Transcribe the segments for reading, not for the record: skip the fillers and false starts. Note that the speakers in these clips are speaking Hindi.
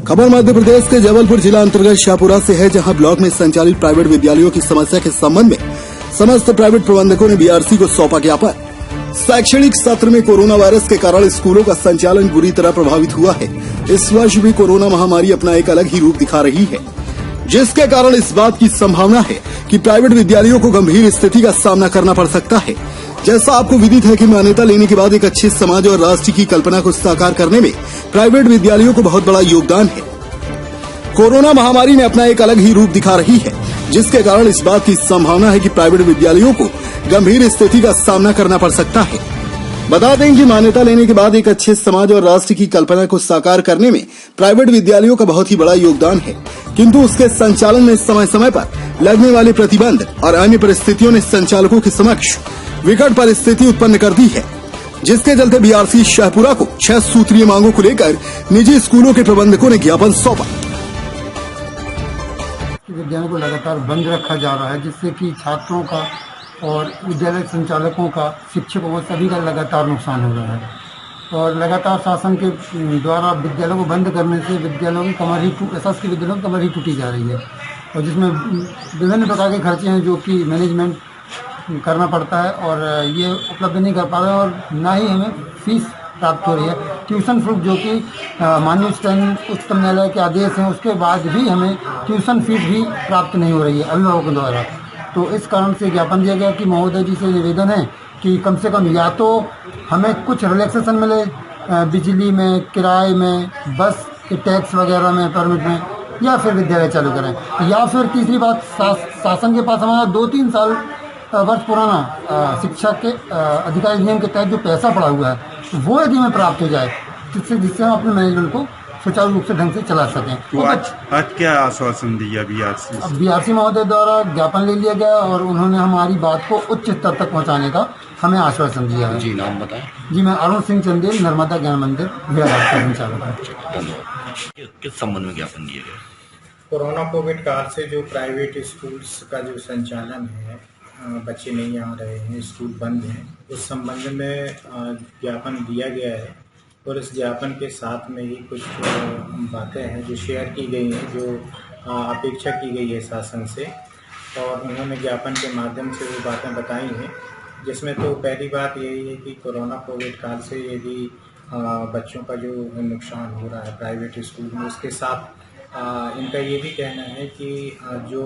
खबर मध्य प्रदेश के जबलपुर जिला अंतर्गत शाहपुरा से है, जहां ब्लॉक में संचालित प्राइवेट विद्यालयों की समस्या के संबंध में समस्त प्राइवेट प्रबंधकों ने बीआरसी को सौंपा ज्ञापन। शैक्षणिक सत्र में कोरोना वायरस के कारण स्कूलों का संचालन बुरी तरह प्रभावित हुआ है। इस वर्ष भी कोरोना महामारी अपना एक अलग ही रूप दिखा रही है, जिसके कारण इस बात की संभावना है कि प्राइवेट विद्यालयों को गंभीर स्थिति का सामना करना पड़ सकता है। जैसा आपको विदित है कि मान्यता लेने के बाद एक अच्छे समाज और राष्ट्र की कल्पना को साकार करने में प्राइवेट विद्यालयों को बहुत बड़ा योगदान है। कोरोना महामारी ने अपना एक अलग ही रूप दिखा रही है, जिसके कारण इस बात की संभावना है कि प्राइवेट विद्यालयों को गंभीर स्थिति का सामना करना पड़ सकता है। बता दें कि मान्यता लेने के बाद एक अच्छे समाज और राष्ट्र की कल्पना को साकार करने में प्राइवेट विद्यालयों का बहुत ही बड़ा योगदान है, किंतु उसके संचालन में समय समय पर लगने वाले प्रतिबंध और अन्य परिस्थितियों ने संचालकों के समक्ष विकट परिस्थिति उत्पन्न कर दी है, जिसके चलते बीआरसी शाहपुरा को 6 सूत्रीय मांगों को लेकर निजी स्कूलों के प्रबंधकों ने ज्ञापन सौंपा। विद्यालयों को लगातार बंद रखा जा रहा है, जिससे कि छात्रों का और विद्यालय संचालकों का, शिक्षकों का, सभी का लगातार नुकसान हो रहा है। और लगातार शासन के द्वारा विद्यालयों को बंद करने से विद्यालयों की कमर ही विद्यालयों की कमर ही टूटी जा रही है, और जिसमें विभिन्न प्रकार के खर्चे हैं जो कि मैनेजमेंट करना पड़ता है, और ये उपलब्ध नहीं कर पा रहे हैं, और ना ही हमें फीस प्राप्त हो रही है। ट्यूशन शुल्क जो कि माननीय उच्चतम न्यायालय के आदेश हैं, उसके बाद भी हमें ट्यूशन फीस भी प्राप्त नहीं हो रही है अभिभावकों द्वारा। तो इस कारण से ज्ञापन दिया गया कि महोदय जी से निवेदन है कि कम से कम या तो हमें कुछ रिलैक्सेशन मिले बिजली में, किराए में, बस के टैक्स वगैरह में, परमिट में, या फिर विद्यालय चालू करें, या फिर तीसरी बात शासन के पास हमारा 2-3 साल वर्ष पुराना शिक्षा के अधिकार अधिनियम के तहत जो पैसा पड़ा हुआ है वो यदि हमें प्राप्त हो जाए, जिससे हम अपने मैनेजमेंट को सुचारू रूप से ढंग से चला सकें। तो आज क्या आश्वासन दिया बीआरसी? बीआरसी महोदय द्वारा ज्ञापन ले लिया गया और उन्होंने हमारी बात को उच्च स्तर तक पहुंचाने का हमें आश्वासन दिया है। जी, नाम बताएं। जी, मैं अरुण सिंह चंदेल, नर्मदा ज्ञान मंदिर भेड़ाघाट का संचालक हूँ। किस संबंध में ज्ञापन दिया गया? कोरोना कोविड काल से जो प्राइवेट स्कूल्स का जो संचालन है, बच्चे नहीं आ रहे हैं, स्कूल बंद हैं, उस संबंध में ज्ञापन दिया गया है। और इस ज्ञापन के साथ में ही कुछ बातें हैं जो शेयर की गई हैं, जो अपेक्षा की गई है शासन से, और उन्होंने ज्ञापन के माध्यम से वो बातें बताई हैं, जिसमें तो पहली बात यही है कि कोरोना कोविड काल से यदि बच्चों का जो नुकसान हो रहा है प्राइवेट स्कूल में, उसके साथ इनका ये भी कहना है कि जो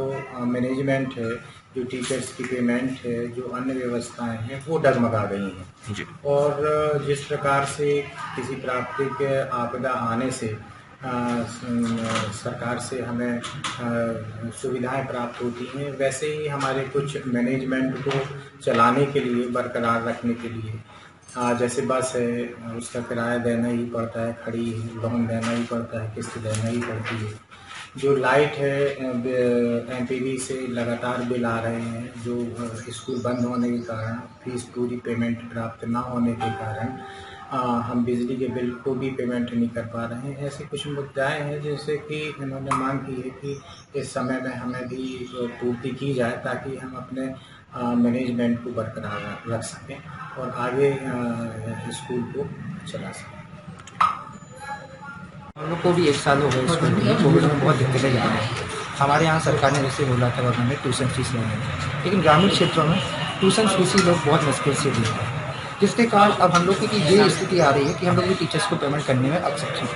मैनेजमेंट है, जो टीचर्स की पेमेंट है, जो अन्य व्यवस्थाएं हैं, वो डगमगा गई हैं। और जिस प्रकार से किसी प्राकृतिक आपदा आने से सरकार से हमें सुविधाएं प्राप्त होती हैं, वैसे ही हमारे कुछ मैनेजमेंट को चलाने के लिए, बरकरार रखने के लिए, जैसे बस है उसका किराया देना ही पड़ता है, खड़ी लोन देना ही पड़ता है, किस्त देना ही पड़ती है। जो लाइट है, एमपीवी से लगातार बिल आ रहे हैं, जो स्कूल बंद होने के कारण फीस पूरी पेमेंट प्राप्त ना होने के कारण हम बिजली के बिल को भी पेमेंट नहीं कर पा रहे हैं। ऐसे कुछ मुद्दाएं हैं जैसे कि इन्होंने मांग की है कि इस समय में हमें भी पूर्ति की जाए, ताकि हम अपने मैनेजमेंट को बरकरार रख सकें और आगे स्कूल को चला सकें। हम लोग को भी 1 साल हो गए स्कूल में, कोविड में बहुत दिक्कतें जा रही हैं। हमारे यहाँ सरकार ने जैसे बोला था गवर्नमेंट ने ट्यूशन फीस लेने, लेकिन ग्रामीण क्षेत्रों में ट्यूशन फीस ही लोग बहुत मुश्किल से देते हैं, जिसके कारण अब हम लोग की ये स्थिति आ रही है कि हम लोग भी टीचर्स को पेमेंट करने में अक्षम हैं।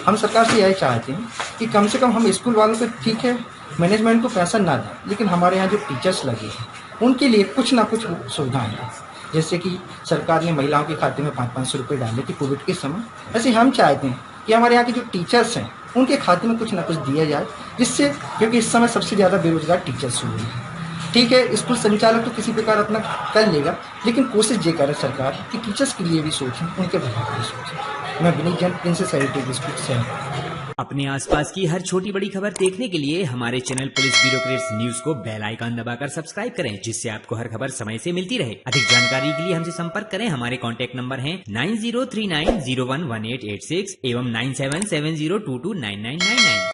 हम सरकार से यही चाहते हैं कि कम से कम हम स्कूल वालों को, ठीक है मैनेजमेंट को पैसा ना दें, लेकिन हमारे यहाँ जो टीचर्स लगे हैं उनके लिए कुछ ना कुछ सुविधाएँ हैं। जैसे कि सरकार ने महिलाओं के खाते में 500-500 रुपये डाले थे कोविड के समय, ऐसे हम चाहते हैं कि हमारे यहाँ के जो टीचर्स हैं उनके खाते में कुछ ना कुछ दिया जाए, जिससे, क्योंकि इस समय सबसे ज़्यादा बेरोजगार टीचर्स हुए हैं। ठीक है, स्कूल संचालक तो किसी प्रकार अपना कर लेगा, लेकिन कोशिश ये करे सरकार कि टीचर्स के लिए भी सोचें, उनके भलाई के लिए सोचें। मैं Vineet Jain, princess sanitary school से। अपने आसपास की हर छोटी बड़ी खबर देखने के लिए हमारे चैनल पुलिस ब्यूरोक्रेट्स न्यूज को बेल आइकन दबाकर सब्सक्राइब करें, जिससे आपको हर खबर समय से मिलती रहे। अधिक जानकारी के लिए हमसे संपर्क करें। हमारे कॉन्टैक्ट नंबर हैं 9039011886 एवं 9770229999।